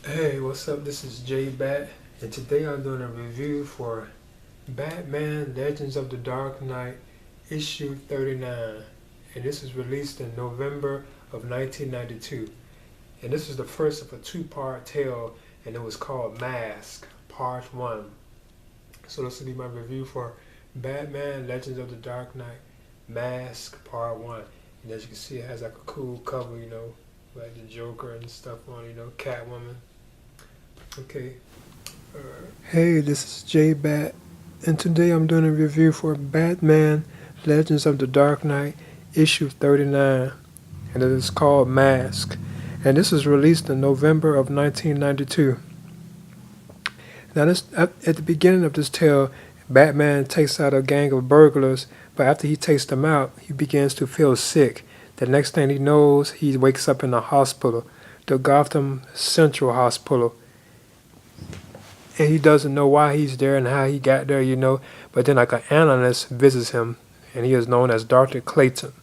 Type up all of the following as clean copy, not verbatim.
Hey, what's up? This is J Bat, and today I'm doing a review for Batman Legends of the Dark Knight issue 39. And this is released in November of 1992. And this is the first of a two-part tale, and it was called Mask, Part 1. So this will be my review for Batman Legends of the Dark Knight Mask, Part 1. And as you can see, it has like a cool cover, like the Joker and stuff on, Catwoman. Okay. Hey, this is J Bat, and today I'm doing a review for Batman Legends of the Dark Knight issue 39, and it is called Mask. And this was released in November of 1992. Now, at the beginning of this tale, Batman takes out a gang of burglars, but after he takes them out, he begins to feel sick. The next thing he knows, he wakes up in a hospital, the Gotham Central Hospital. And he doesn't know why he's there and how he got there. But then like an analyst visits him, and he is known as Dr. Clayton.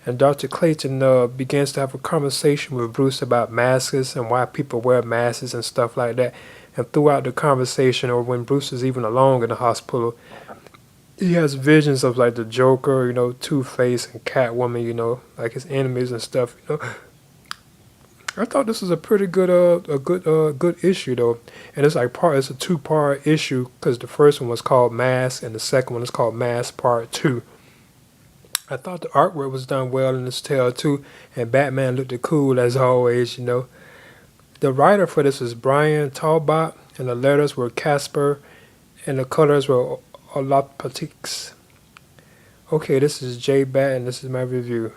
And Dr. Clayton begins to have a conversation with Bruce about masks and why people wear masks and stuff like that. And throughout the conversation, or when Bruce is even alone in the hospital, he has visions of like the Joker, Two-Face and Catwoman, like his enemies and stuff. I thought this was a pretty good, good issue though, and it's it's a two-part issue because the first one was called Mask and the second one is called Mask Part 2. I thought the artwork was done well in this tale too, and Batman looked cool as always. The writer for this is Brian Talbot, and the letters were Casper, and the colors were Olapatix. Okay, this is J Bat, and this is my review.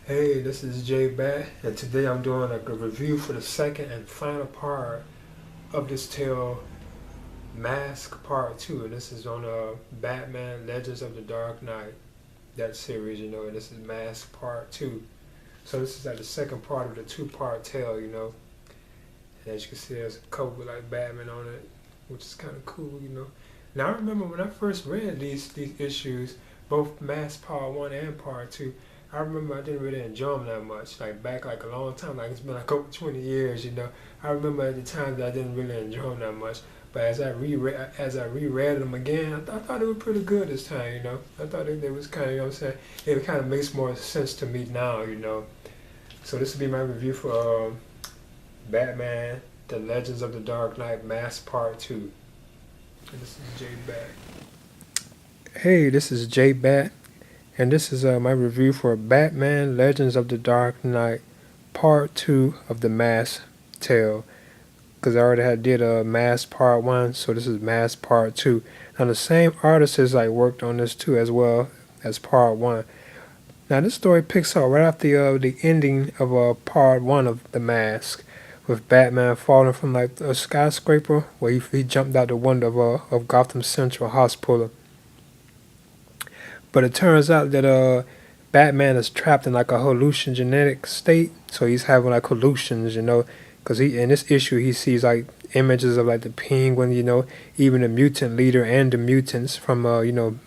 Hey, this is J Bat, and today I'm doing like a review for the second and final part of this tale, Mask Part 2, and this is on Batman Legends of the Dark Knight, that series, and this is Mask Part 2. So this is like the second part of the two-part tale. And as you can see, there's a cover with like Batman on it, which is kind of cool. Now I remember when I first read these issues, both Mask Part 1 and Part 2, I remember I didn't really enjoy them that much. Like back like a long time, like it's been like over 20 years. I remember at the time that I didn't really enjoy them that much. But as I reread them again, I thought they were pretty good this time. I thought they was kind of, what I'm saying, it kind of makes more sense to me now. So this will be my review for Batman, The Legends of the Dark Knight, Mask Part 2. And this is J Bat. Hey, this is J Bat, and this is my review for Batman Legends of the Dark Knight Part 2 of the Mask tale. Because I already did a Mask Part 1, so this is Mask Part 2. Now the same artist has like worked on this too as well as Part 1. Now this story picks up right after the ending of Part 1 of The Mask, with Batman falling from like a skyscraper where he jumped out the window of Gotham Central Hospital. But it turns out that Batman is trapped in like a hallucinogenic state, so he's having like hallucinations. Because in this issue he sees like images of like the Penguin, even the mutant leader and the mutants from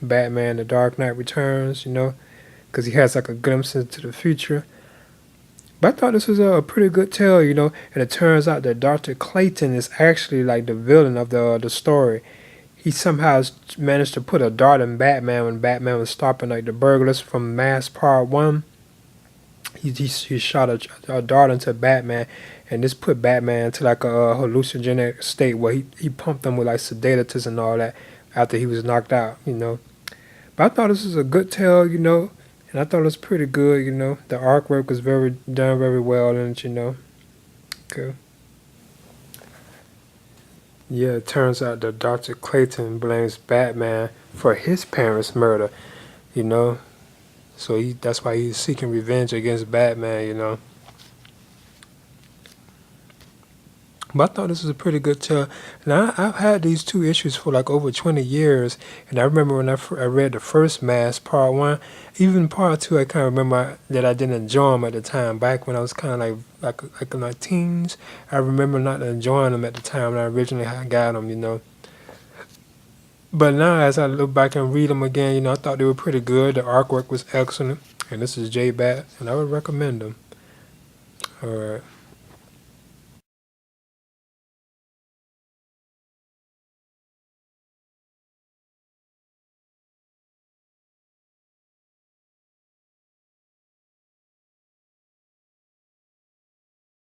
Batman: The Dark Knight Returns, because he has like a glimpse into the future. But I thought this was a pretty good tale, and it turns out that Dr. Clayton is actually like the villain of the story. He somehow managed to put a dart in Batman when Batman was stopping like the burglars from Mask Part 1. He shot a dart into Batman, and this put Batman into like a hallucinogenic state where he pumped him with like sedatives and all that after he was knocked out. But I thought this was a good tale, and I thought it was pretty good. The artwork was done very well in it. Okay. Yeah, it turns out that Dr. Clayton blames Batman for his parents' murder, you know. So that's why he's seeking revenge against Batman. But I thought this was a pretty good tale. Now, I've had these two issues for like over 20 years, and I remember when I read the first Mask, part one, even part two, I kind of remember that I didn't enjoy them at the time. Back when I was kind of like in my teens, I remember not enjoying them at the time when I originally had got them, you know. But now, as I look back and read them again, you know, I thought they were pretty good. The artwork was excellent, and this is J Bat, and I would recommend them. All right.